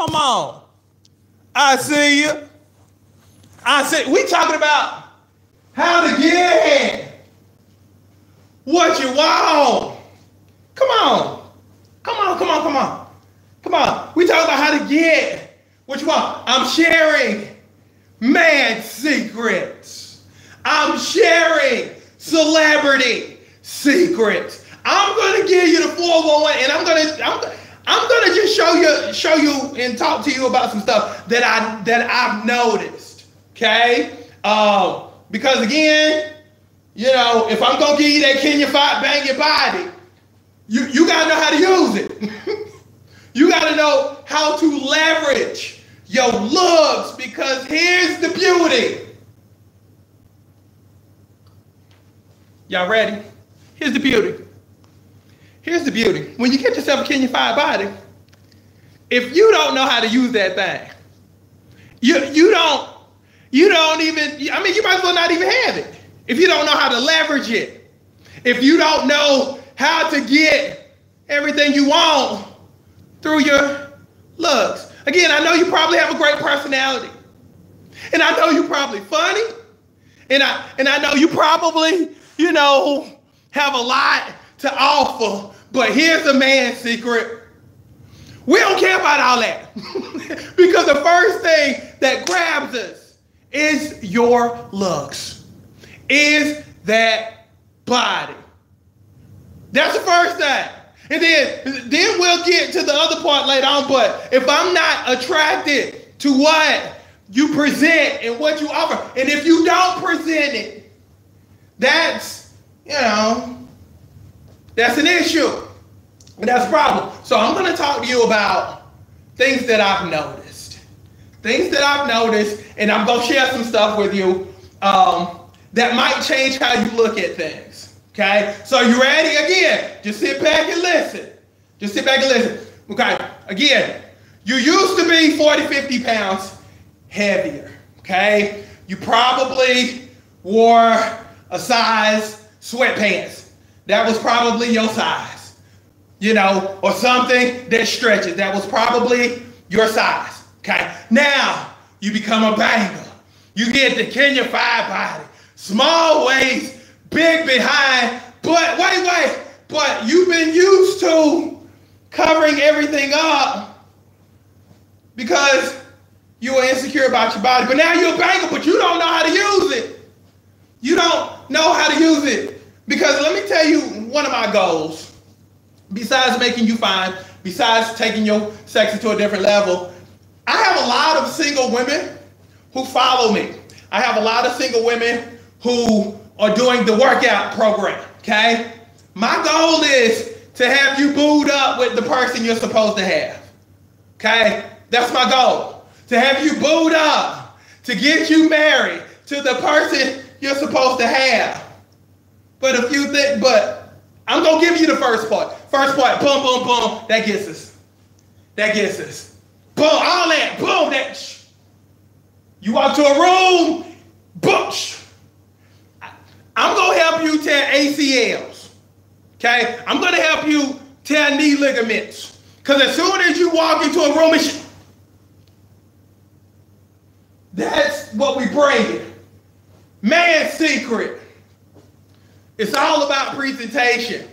Come on. I see you. We talking about how to get what you want. Come on. We talking about how to get what you want. I'm sharing man secrets. I'm sharing celebrity secrets. I'm gonna give you the 411, and I'm gonna just show you and talk to you about some stuff that I've noticed. Okay? Because again, if I'm gonna give you that can you fight bang your body, you gotta know how to use it. You gotta know how to leverage your looks, because here's the beauty. Y'all ready? Here's the beauty. When you get yourself a can you fight body, if you don't know how to use that thing, you don't even, you might as well not even have it. If you don't know how to leverage it, if you don't know how to get everything you want through your looks. Again, I know you probably have a great personality. And I know you're probably funny. And I know you probably, have a lot to offer. But here's a man's secret. We don't care about all that. Because the first thing that grabs us is your looks. Is that body. That's the first thing. And then we'll get to the other part later on. But if I'm not attracted to what you present and what you offer, and if you don't present it, that's an issue. And that's a problem. So I'm going to talk to you about things that I've noticed. And I'm going to share some stuff with you that might change how you look at things. Okay? So you ready? Again, just sit back and listen. Okay? Again, you used to be 40, 50 pounds heavier. Okay? You probably wore a size sweatpants. That was probably your size. Or something that stretches. That was probably your size. Okay? Now, you become a banger. You get the Kenya 5 body. Small waist, big behind. But wait. But you've been used to covering everything up because you were insecure about your body. But now you're a banger, but you don't know how to use it. You don't know how to use it. Because let me tell you one of my goals. Besides making you fine, besides taking your sex to a different level, I have a lot of single women who follow me. I have a lot of single women who are doing the workout program, okay? My goal is to have you booed up with the person you're supposed to have, okay? That's my goal, to have you booed up, to get you married to the person you're supposed to have. But I'm going to give you the first part. First part, boom, boom, boom. That gets us. Boom, all that. Boom, that. You walk to a room, boom. I'm going to help you tear ACLs. Okay? I'm going to help you tear knee ligaments. Because as soon as you walk into a room, that's what we bring. Man's secret. It's all about presentation.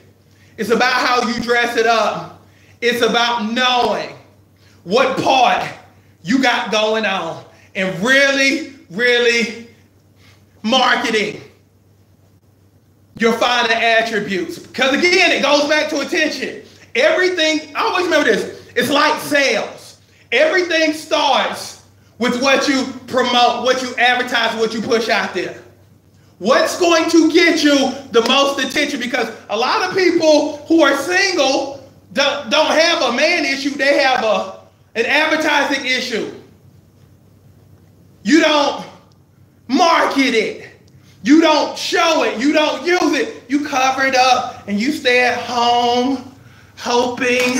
It's about how you dress it up. It's about knowing what part you got going on and really, really marketing your finer attributes. Because again, it goes back to attention. Everything, always remember this, it's like sales. Everything starts with what you promote, what you advertise, what you push out there. What's going to get you the most attention? Because a lot of people who are single don't have a man issue. They have an advertising issue. You don't market it. You don't show it. You don't use it. You cover it up and you stay at home hoping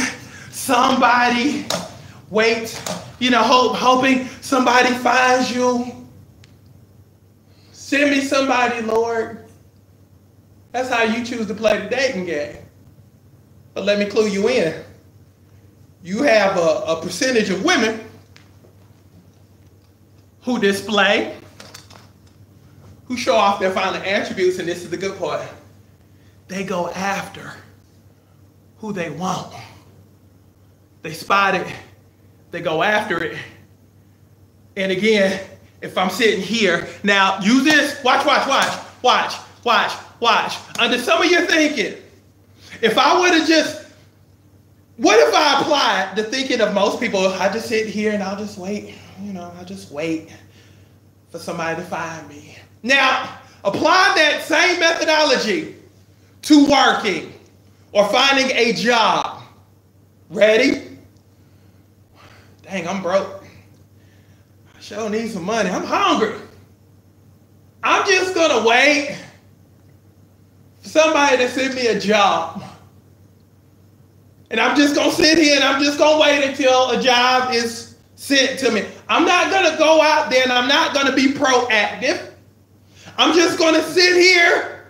somebody hoping somebody finds you. Send me somebody, Lord. That's how you choose to play the dating game. But let me clue you in. you have a percentage of women who display, who show off their final attributes, and this is the good part. They go after who they want. They spot it, they go after it. And again, if I'm sitting here, now use this, watch. Under some of your thinking, if I would have just, what if I applied the thinking of most people, I just sit here and I'll just wait, I'll just wait for somebody to find me. Now, apply that same methodology to working or finding a job. Ready? Dang, I'm broke. I sure need some money. I'm hungry. I'm just gonna wait for somebody to send me a job. And I'm just gonna sit here and I'm just gonna wait until a job is sent to me. I'm not gonna go out there and I'm not gonna be proactive. I'm just gonna sit here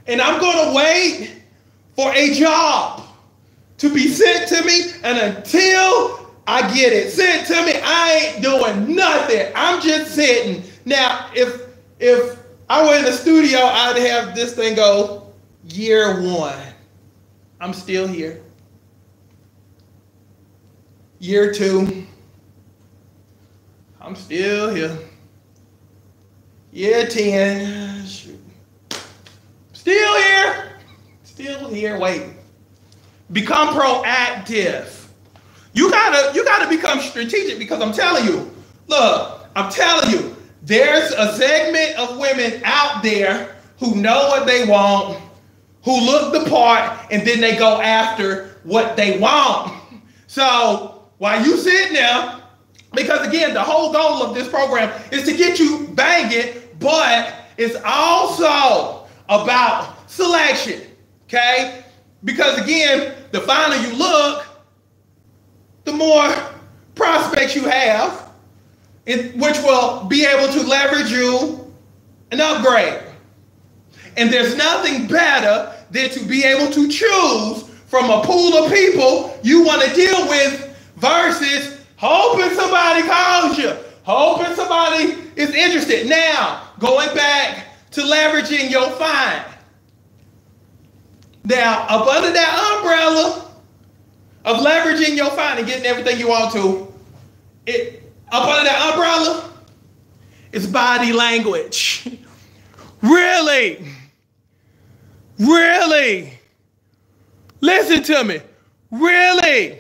and I'm gonna wait for a job to be sent to me, and until I get it sent to me, I ain't doing nothing. I'm just sitting. Now, if I were in the studio, I'd have this thing go, year 1. I'm still here. Year 2. I'm still here. Year 10. Shoot. Still here. Still here waiting. Become proactive. You gotta become strategic, because I'm telling you, there's a segment of women out there who know what they want, who look the part, and then they go after what they want. So while you sit there, because again, the whole goal of this program is to get you banging, but it's also about selection, okay? Because again, the finer you look, the more prospects you have, which will be able to leverage you and upgrade. And there's nothing better than to be able to choose from a pool of people you want to deal with versus hoping somebody calls you, hoping somebody is interested. Now, going back to leveraging your find. Now, up under that umbrella of leveraging your find and getting everything you want to, up under that umbrella is body language. Really? Listen to me. Really?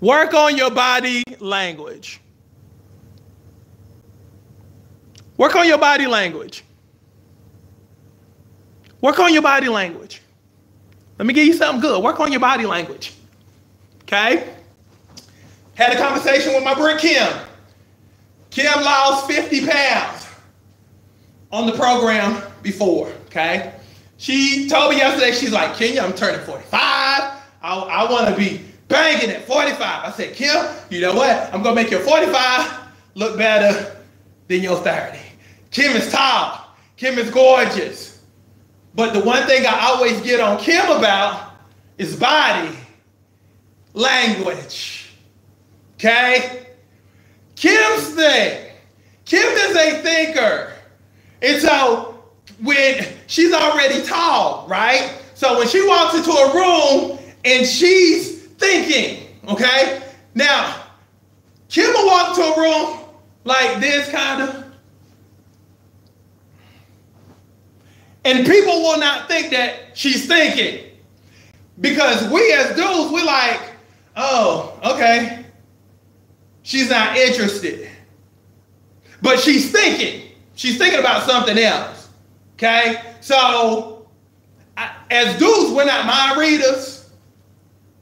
Work on your body language. Work on your body language. Work on your body language. Let me give you something good. Work on your body language. Okay? Had a conversation with my friend Kim. Kim lost 50 pounds on the program before. Okay? She told me yesterday, she's like, Kenya, I'm turning 45. I want to be banging at 45. I said, Kim, you know what? I'm going to make your 45 look better than your 30. Kim is tall. Kim is gorgeous. But the one thing I always get on Kim about is body language. Okay? Kim's thing. Kim is a thinker. And so when she's already tall, right? So when she walks into a room and she's thinking, okay? Now, Kim will walk into a room like this kind of. And people will not think that she's thinking. Because we as dudes, we're like, oh, okay. She's not interested. But she's thinking. She's thinking about something else. Okay? So, as dudes, we're not mind readers.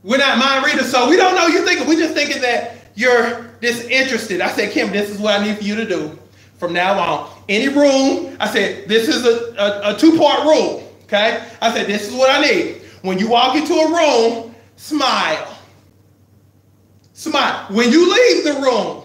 We're not mind readers. So we don't know you're thinking. We're just thinking that you're disinterested. I said, Kim, this is what I need for you to do from now on. Any room, I said, this is a two-part rule, okay? I said, this is what I need. When you walk into a room, smile. Smile. When you leave the room,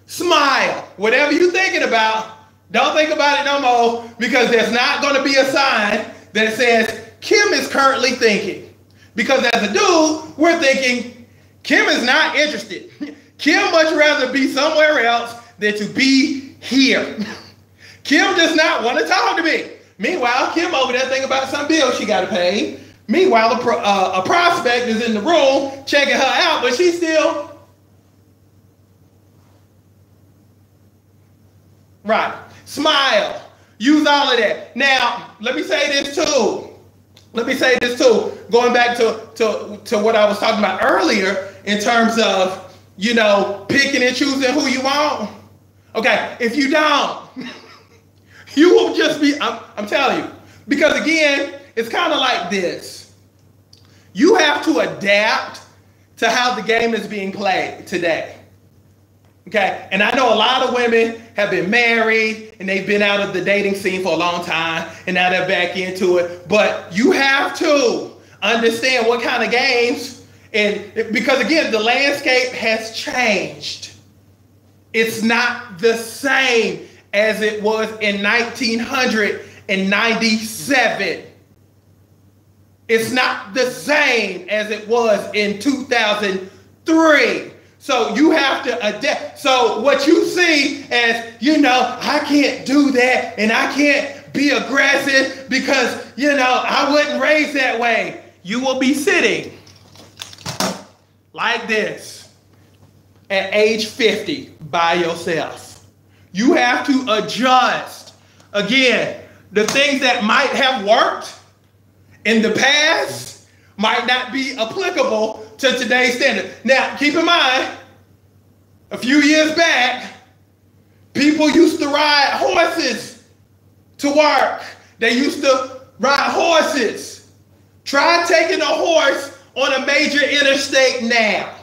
smile. Whatever you're thinking about, don't think about it no more, because there's not going to be a sign that says, Kim is currently thinking. Because as a dude, we're thinking, Kim is not interested. Kim much rather be somewhere else than to be here. Kim does not want to talk to me. Meanwhile, Kim over there thinking about some bill she got to pay. Meanwhile, a prospect is in the room checking her out, but she's still right. Smile. Use all of that. Now, let me say this too. Going back to what I was talking about earlier in terms of, picking and choosing who you want. Okay, if you don't, you will just be, I'm telling you. Because again, it's kind of like this. You have to adapt to how the game is being played today. Okay, and I know a lot of women have been married and they've been out of the dating scene for a long time and now they're back into it. But you have to understand what kind of games, and because again, the landscape has changed. It's not the same as it was in 1997. It's not the same as it was in 2003. So you have to adapt. So what you see as, I can't do that and I can't be aggressive because, I wasn't raised that way. You will be sitting like this at age 50 by yourself. You have to adjust. Again, the things that might have worked in the past might not be applicable to today's standard. Now, keep in mind, a few years back, people used to ride horses to work. They used to ride horses. Try taking a horse on a major interstate now.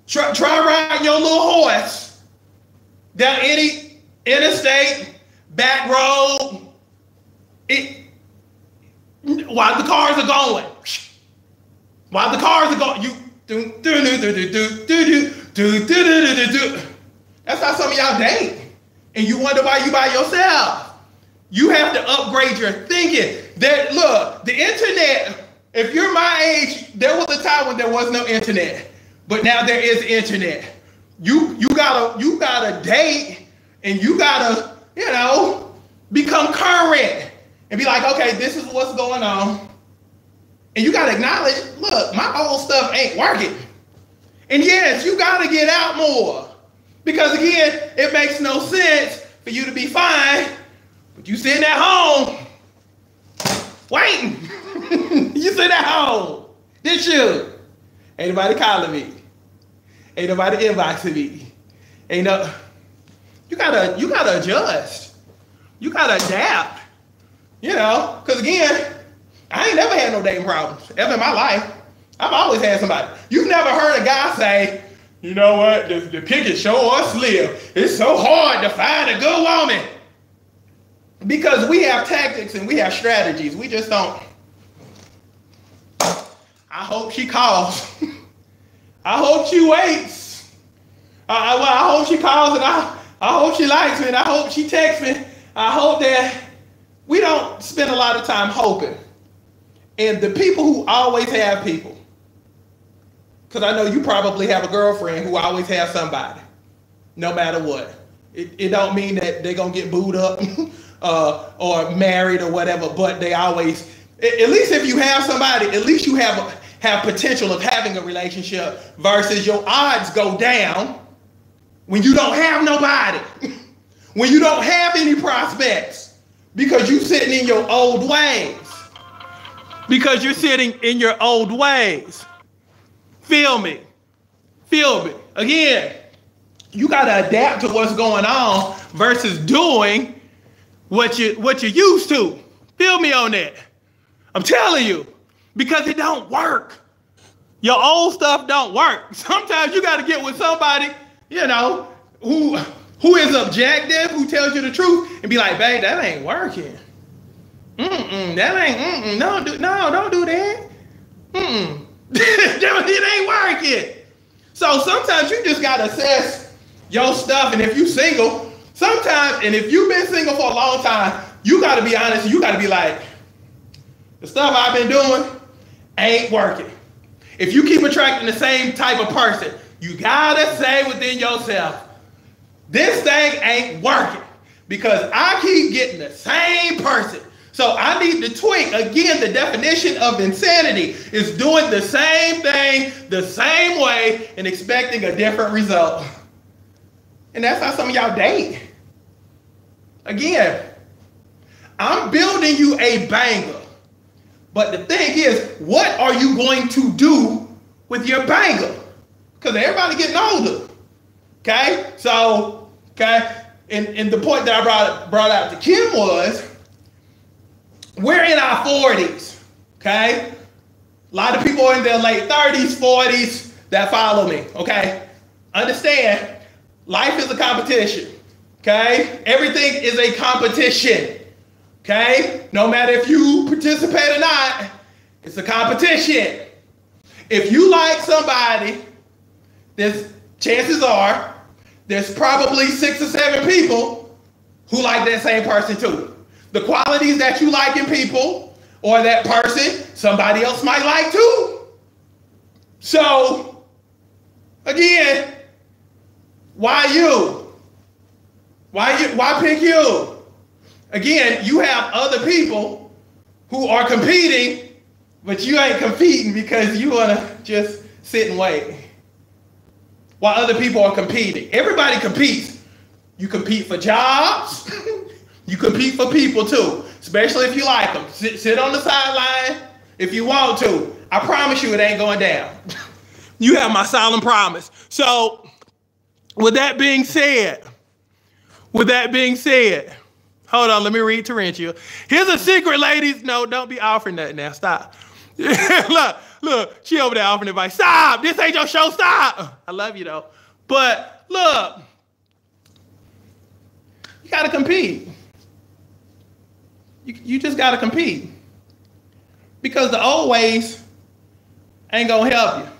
Try riding your little horse down any interstate, back road, while the cars are going. While the cars are going, that's how some of y'all date. And you wonder why you by yourself. You have to upgrade your thinking. Look, the internet, if you're my age, there was a time when there was no internet. But now there is internet. You gotta date and you gotta, become current and be like, okay, this is what's going on. And you gotta acknowledge, look, my old stuff ain't working. And yes, you gotta get out more. Because again, it makes no sense for you to be fine, but you sitting at home, waiting. You sitting at home. This you. Ain't nobody calling me. Ain't nobody inboxing me. You gotta adjust. You gotta adapt. Because again, I ain't never had no dating problems ever in my life. I've always had somebody. You've never heard a guy say, you know what, the pickets sure are slim. It's so hard to find a good woman. Because we have tactics and we have strategies. We just don't. I hope she calls. I hope she waits. I hope she calls and I hope she likes me and I hope she texts me. I hope that we don't spend a lot of time hoping. And the people who always have people, because I know you probably have a girlfriend who always has somebody, no matter what. It don't mean that they're going to get booed up or married or whatever, but they always, at least if you have somebody, at least you have potential of having a relationship versus your odds go down when you don't have nobody, when you don't have any prospects because you're sitting in your old ways. Because you're sitting in your old ways. Feel me. Again, you got to adapt to what's going on versus doing what you're used to. Feel me on that. I'm telling you, because it don't work. Your old stuff don't work. Sometimes you got to get with somebody, who is objective, who tells you the truth, and be like, babe, that ain't working. That ain't, don't do that. It ain't working. So sometimes you just got to assess your stuff. And if you single, sometimes, and if you've been single for a long time, you got to be honest. You got to be like, the stuff I've been doing ain't working. If you keep attracting the same type of person, you gotta say within yourself, this thing ain't working because I keep getting the same person. So I need to tweak. Again, the definition of insanity is doing the same thing the same way and expecting a different result. And that's how some of y'all date. Again, I'm building you a banger. But the thing is, what are you going to do with your banger? Because everybody getting older. Okay? So, okay, and the point that I brought out to Kim was, we're in our 40s, okay? A lot of people are in their late 30s, 40s that follow me, okay? Understand, life is a competition, okay? Everything is a competition, okay? No matter if you participate or not, it's a competition. If you like somebody, chances are there's probably 6 or 7 people who like that same person too. The qualities that you like in people or that person, somebody else might like too. So, again, why you? Why pick you? Again, you have other people who are competing, but you ain't competing because you want to just sit and wait. While other people are competing. Everybody competes. You compete for jobs. You compete for people too, especially if you like them. Sit on the sideline if you want to. I promise you it ain't going down. You have my solemn promise. So, with that being said, hold on, let me read Terential. Here's a secret, ladies. No, don't be offering that now. Stop. Look, she over there offering advice. Stop. This ain't your show. Stop. I love you though. But look, you got to compete. You just got to compete. Because the old ways ain't going to help you.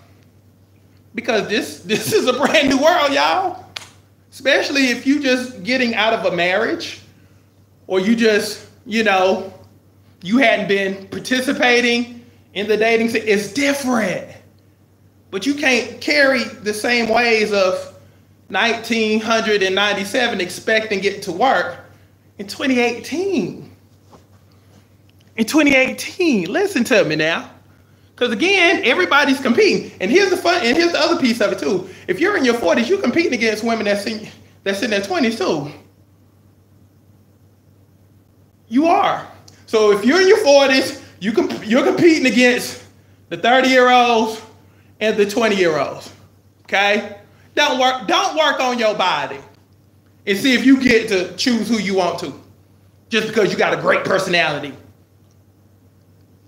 Because this is a brand new world, y'all. Especially if you just getting out of a marriage or you just, you hadn't been participating in the dating scene. It's different. But you can't carry the same ways of 1997 expecting it to work in 2018. In 2018, listen to me now. Because again, everybody's competing. And here's the other piece of it too. If you're in your 40s, you're competing against women that's in their 20s too. You are. So if you're in your 40s, you're competing against the 30-year-olds and the 20-year-olds. Okay? Don't work on your body and see if you get to choose who you want to. Just because you got a great personality.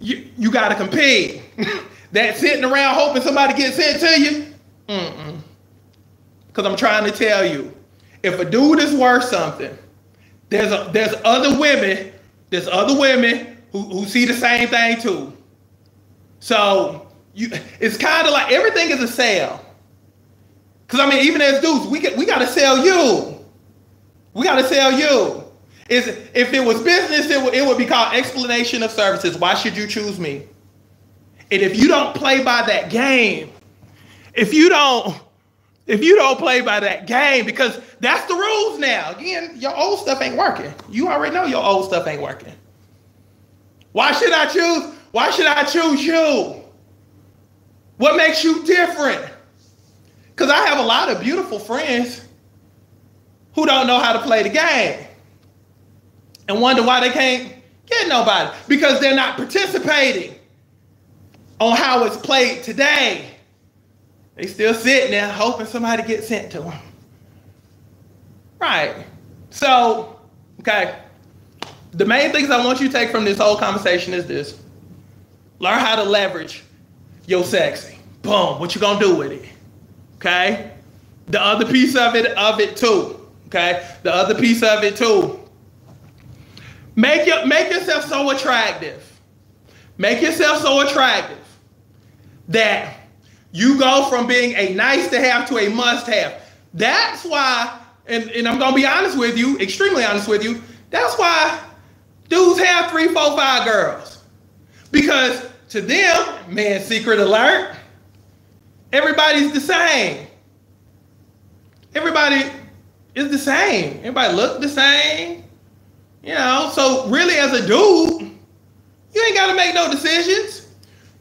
You got to compete. That sitting around hoping somebody gets sent to you, because I'm trying to tell you, if a dude is worth something, there's other women who see the same thing too. So it's kind of like everything is a sale. Because even as dudes, we got to sell you. We got to sell you. If it was business, it would be called explanation of services. Why should you choose me? And if you don't play by that game, if you don't play by that game, because that's the rules now. Again, your old stuff ain't working. You already know your old stuff ain't working. Why should I choose you? What makes you different? Because I have a lot of beautiful friends who don't know how to play the game and wonder why they can't get nobody, because they're not participating on how it's played today. They still sitting there hoping somebody gets sent to them. Right. So, okay. The main things I want you to take from this whole conversation is this. Learn how to leverage your sexy. Boom. What you gonna do with it? Okay? The other piece of it too. Okay? The other piece of it too. Make yourself so attractive. Make yourself so attractive that you go from being a nice to have to a must have. That's why, and I'm going to be honest with you, extremely honest with you, that's why dudes have 3, 4, 5 girls. Because to them, man, secret alert, everybody's the same. Everybody is the same. Everybody look the same. You know, so really as a dude, you ain't got to make no decisions.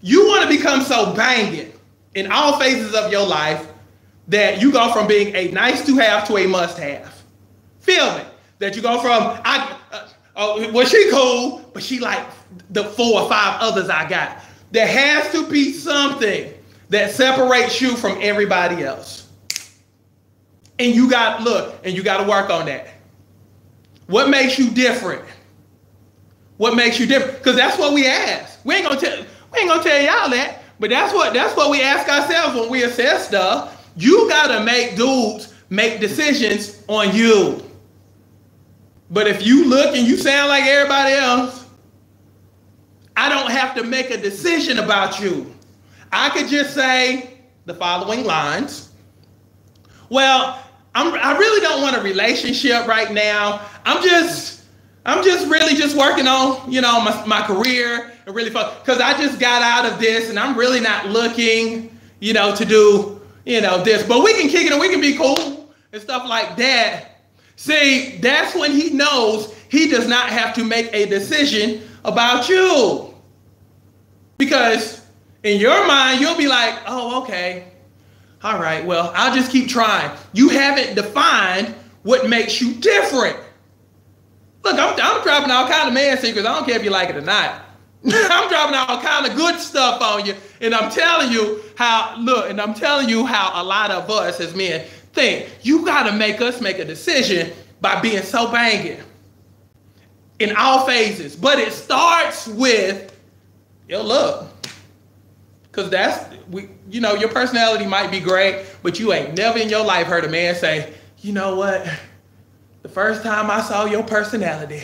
You want to become so banging in all phases of your life that you go from being a nice to have to a must have. Feel me? That you go from, well, she cool, but she like the 4 or 5 others I got. There has to be something that separates you from everybody else. And you got to work on that. What makes you different? What makes you different? Because that's what we ask. We ain't gonna tell y'all that, but that's what we ask ourselves when we assess stuff. You gotta make dudes make decisions on you. But if you look and you sound like everybody else, I don't have to make a decision about you. I could just say the following lines. Well, I really don't want a relationship right now. I'm just really just working on, you know, my career and really because I just got out of this and I'm really not looking, you know, to do, you know, this. But we can kick it and we can be cool and stuff like that. See, that's when he knows he does not have to make a decision about you. Because in your mind, you'll be like, oh, okay. All right, well, I'll just keep trying. You haven't defined what makes you different. Look, I'm dropping all kind of man secrets. I don't care if you like it or not. I'm dropping all kind of good stuff on you. And I'm telling you how a lot of us as men think. You got to make us make a decision by being so banging in all phases. But it starts with your look. Because your personality might be great, but you ain't never in your life heard a man say, you know what? The first time I saw your personality,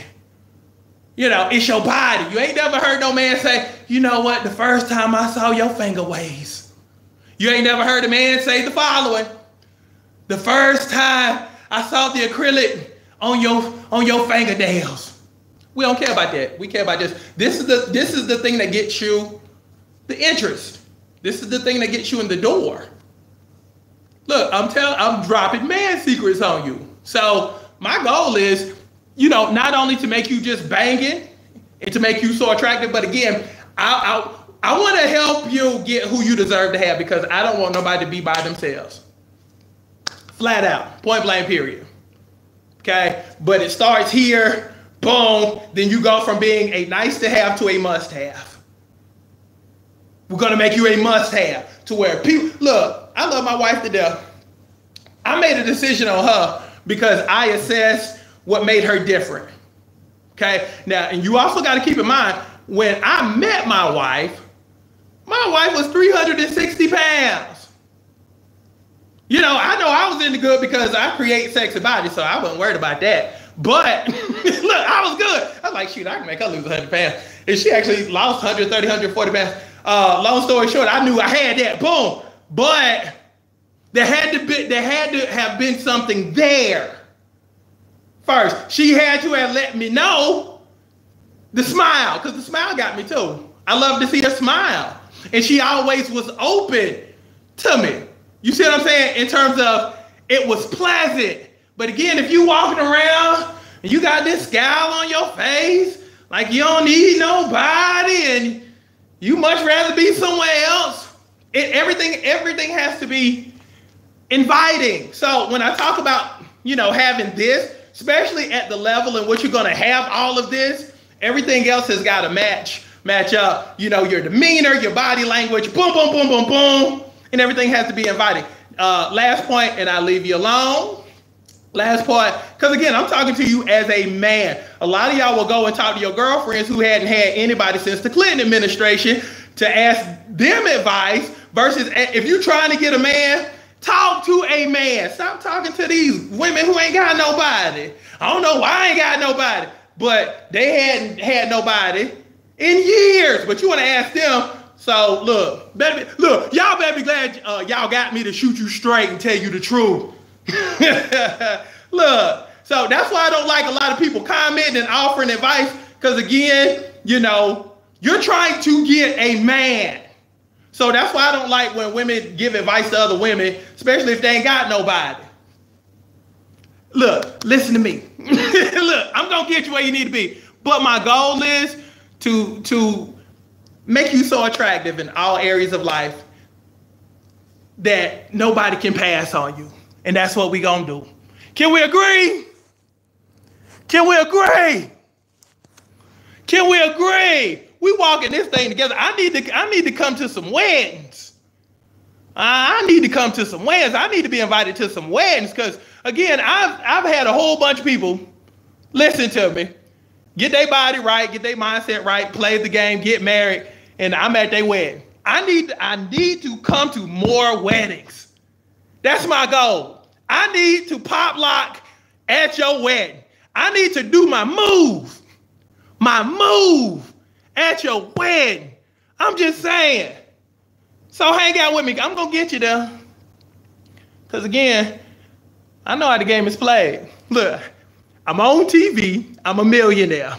you know, it's your body. You ain't never heard no man say, you know what? The first time I saw your finger waves. You ain't never heard a man say the following. The first time I saw the acrylic on your fingernails. We don't care about that. We care about this. This is the thing that gets you the interest. This is the thing that gets you in the door. Look, I'm dropping man secrets on you. So my goal is, you know, not only to make you just banging and to make you so attractive, but again, I want to help you get who you deserve to have because I don't want nobody to be by themselves. Flat out, point blank, period. Okay, but it starts here, boom, then you go from being a nice to have to a must have. We're going to make you a must have to where people, look, I love my wife to death. I made a decision on her because I assessed what made her different. Okay, now, and you also got to keep in mind, when I met my wife was 360 pounds. You know I was in the good because I create sexy bodies, so I wasn't worried about that. But look, I was good. I was like, shoot, I can make her lose 100 pounds. And she actually lost 130, 140 pounds. Long story short, I knew I had that. Boom. But there had to have been something there. First, she had to have let me know the smile, because the smile got me too. I love to see her smile. And she always was open to me. You see what I'm saying? In terms of it was pleasant. But again, if you walking around and you got this scowl on your face, like you don't need nobody and you much rather be somewhere else, everything has to be inviting. So when I talk about, you know, having this, especially at the level in which you're going to have all of this, everything else has got to match up. You know, your demeanor, your body language, boom, boom, boom, boom, boom, and everything has to be inviting. Last point, and I'll leave you alone. Last part, because again, I'm talking to you as a man. A lot of y'all will go and talk to your girlfriends who hadn't had anybody since the Clinton administration to ask them advice versus if you're trying to get a man, talk to a man. Stop talking to these women who ain't got nobody. I don't know why I ain't got nobody, but they hadn't had nobody in years. But you want to ask them. So look, y'all better be glad y'all got me to shoot you straight and tell you the truth. Look, so that's why I don't like a lot of people commenting and offering advice, because again, you know, you're trying to get a man. So that's why I don't like when women give advice to other women, especially if they ain't got nobody. Look, listen to me. Look, I'm going to get you where you need to be. But my goal is to make you so attractive in all areas of life that nobody can pass on you. And that's what we going to do. Can we agree? Can we agree? Can we agree? We walking this thing together. I need to come to some weddings. I need to come to some weddings. I need to be invited to some weddings because, again, I've had a whole bunch of people listen to me, get their body right, get their mindset right, play the game, get married, and I'm at their wedding. I need to come to more weddings. That's my goal. I need to pop lock at your wedding. I need to do my move at your wedding. I'm just saying. So hang out with me. I'm going to get you there. Because again, I know how the game is played. Look, I'm on TV. I'm a millionaire.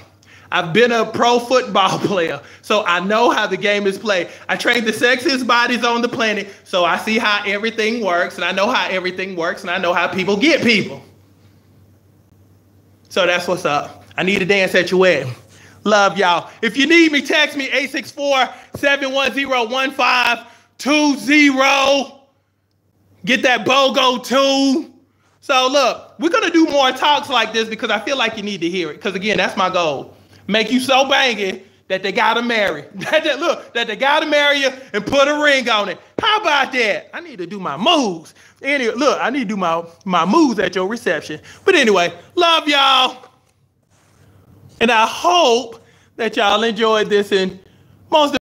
I've been a pro football player. So I know how the game is played. I train the sexiest bodies on the planet. So I see how everything works. And I know how everything works. And I know how people get people. So that's what's up. I need to dance at your wedding. Love y'all. If you need me, text me 864-710-1520. Get that BOGO too. So look, we're going to do more talks like this because I feel like you need to hear it. Because again, that's my goal. Make you so banging that they got to marry. That they got to marry you and put a ring on it. How about that? I need to do my moves. Anyway, look, I need to do my moves at your reception. But anyway, love y'all. And I hope that y'all enjoyed this and most